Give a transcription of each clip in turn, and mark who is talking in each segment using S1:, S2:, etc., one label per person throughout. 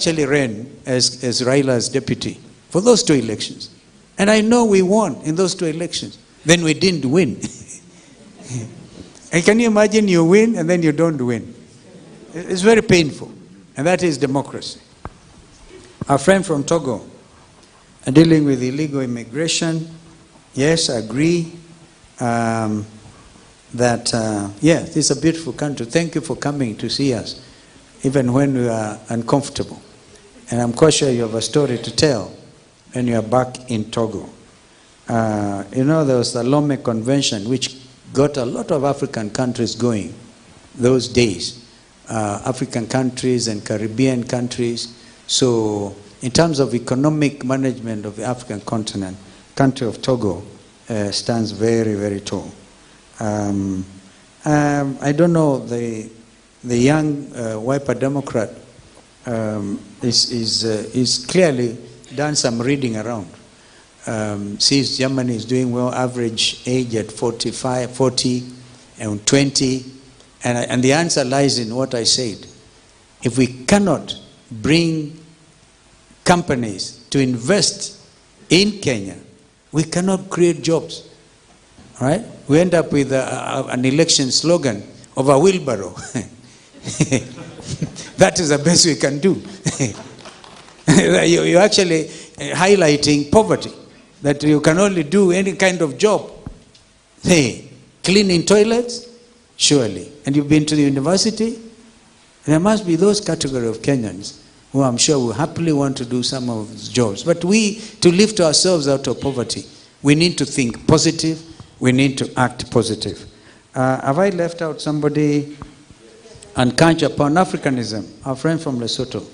S1: actually ran as Raila's deputy for those 2 elections. And I know we won in those 2 elections. Then we didn't win. And can you imagine you win and then you don't win? It's very painful. And that is democracy. Our friend from Togo, dealing with illegal immigration, yes, I agree that, yeah, this is a beautiful country. Thank you for coming to see us, even when we are uncomfortable. And I'm quite sure you have a story to tell when you are back in Togo. You know, there was the Lome Convention, which got a lot of African countries going those days. African countries and Caribbean countries. So in terms of economic management of the African continent, country of Togo stands very, very tall. I don't know, the young Wiper Democrat is clearly done some reading around. Sees Germany is doing well, average age at 45, 40, and 20. And the answer lies in what I said. If we cannot bring companies to invest in Kenya, we cannot create jobs. All right? We end up with an election slogan of a wheelbarrow. That is the best we can do. You're actually highlighting poverty, that you can only do any kind of job. Hey, cleaning toilets? Surely. And you've been to the university? There must be those category of Kenyans who I'm sure will happily want to do some of those jobs. But we, to lift ourselves out of poverty, we need to think positive. We need to act positive. Have I left out somebody? And Kancha, Pan-Africanism, our friend from Lesotho,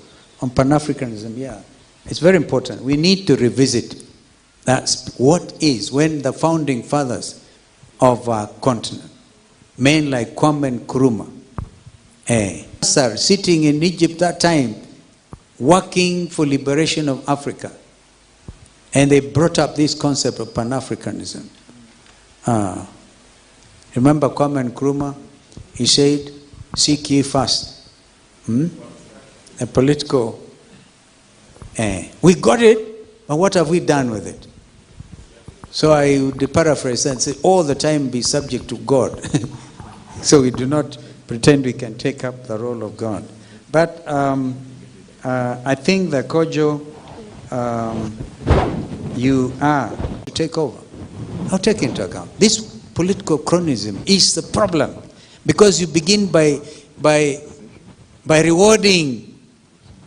S1: on Pan-Africanism, yeah. It's very important. We need to revisit. That's what is when the founding fathers of our continent, men like Kwame Nkrumah, sitting in Egypt that time, working for liberation of Africa. And they brought up this concept of Pan-Africanism. Remember Kwame Nkrumah? He said, seek ye first. A political. We got it, but what have we done with it? So I would paraphrase and say, all the time be subject to God. So we do not pretend we can take up the role of God. But I think that Kojo, you are to take over. I'll take into account. This political cronyism is the problem. Because you begin by rewarding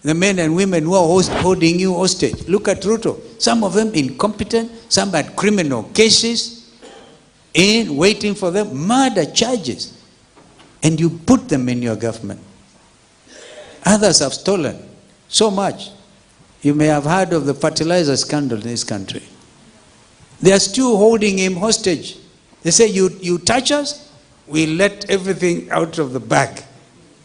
S1: the men and women who are holding you hostage. Look at Ruto. Some of them incompetent, some had criminal cases, and waiting for them, murder charges. And you put them in your government. Others have stolen so much. You may have heard of the fertilizer scandal in this country. They are still holding him hostage. They say, you touch us, we let everything out of the bag.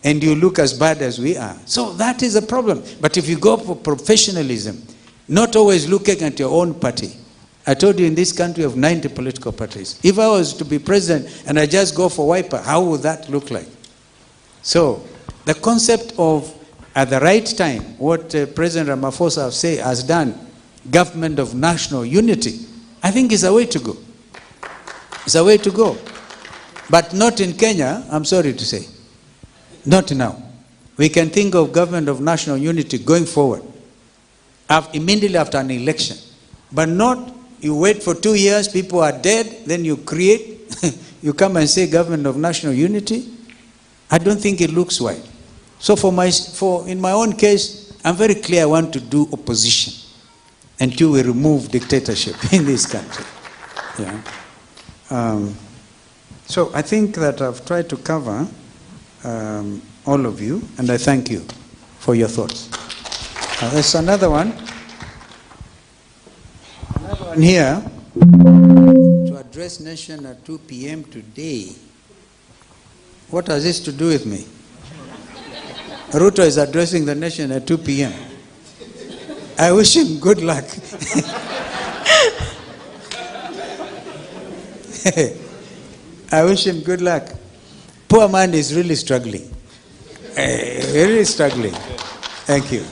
S1: And you look as bad as we are. So that is a problem. But if you go for professionalism, not always looking at your own party. I told you in this country of 90 political parties. If I was to be president and I just go for Wiper, how would that look like? So the concept of at the right time, what President Ramaphosa has done, government of national unity, I think is a way to go. It's a way to go. But not in Kenya, I'm sorry to say. Not now. We can think of government of national unity going forward immediately after an election. But not, you wait for 2 years, people are dead, then you create, you come and say government of national unity. I don't think it looks right. So in my own case, I'm very clear I want to do opposition until we remove dictatorship in this country. Yeah. So I think that I've tried to cover all of you, and I thank you for your thoughts. There's another one. Another one here. To address nation at 2 p.m. today. What has this to do with me? Ruto is addressing the nation at 2 p.m. I wish him good luck. I wish him good luck. Poor man is really struggling. Really struggling. Thank you.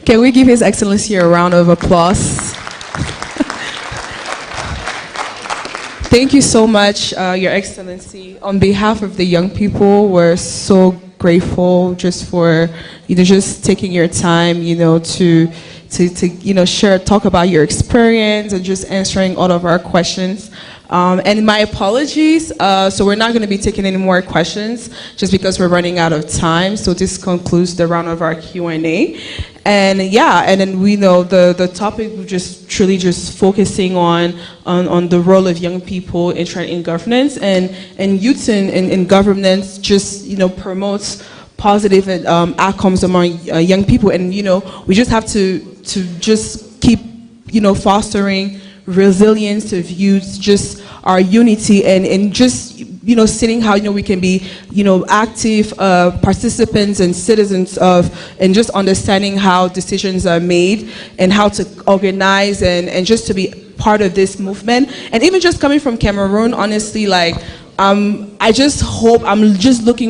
S2: Can we give His Excellency a round of applause? Thank you so much, Your Excellency. On behalf of the young people, we're so grateful just for, just taking your time, to talk about your experience and just answering all of our questions. And my apologies, so we're not going to be taking any more questions just because we're running out of time. So this concludes the round of our Q&A. And and then we know the topic we're just truly just focusing on the role of young people in governance and youth in governance just promotes positive outcomes among young people, and we just have to just keep fostering resilience of youth, just our unity, and just seeing how we can be active participants and citizens of, and just understanding how decisions are made and how to organize and just to be part of this movement. And even just coming from Cameroon, honestly, like I just hope, I'm just looking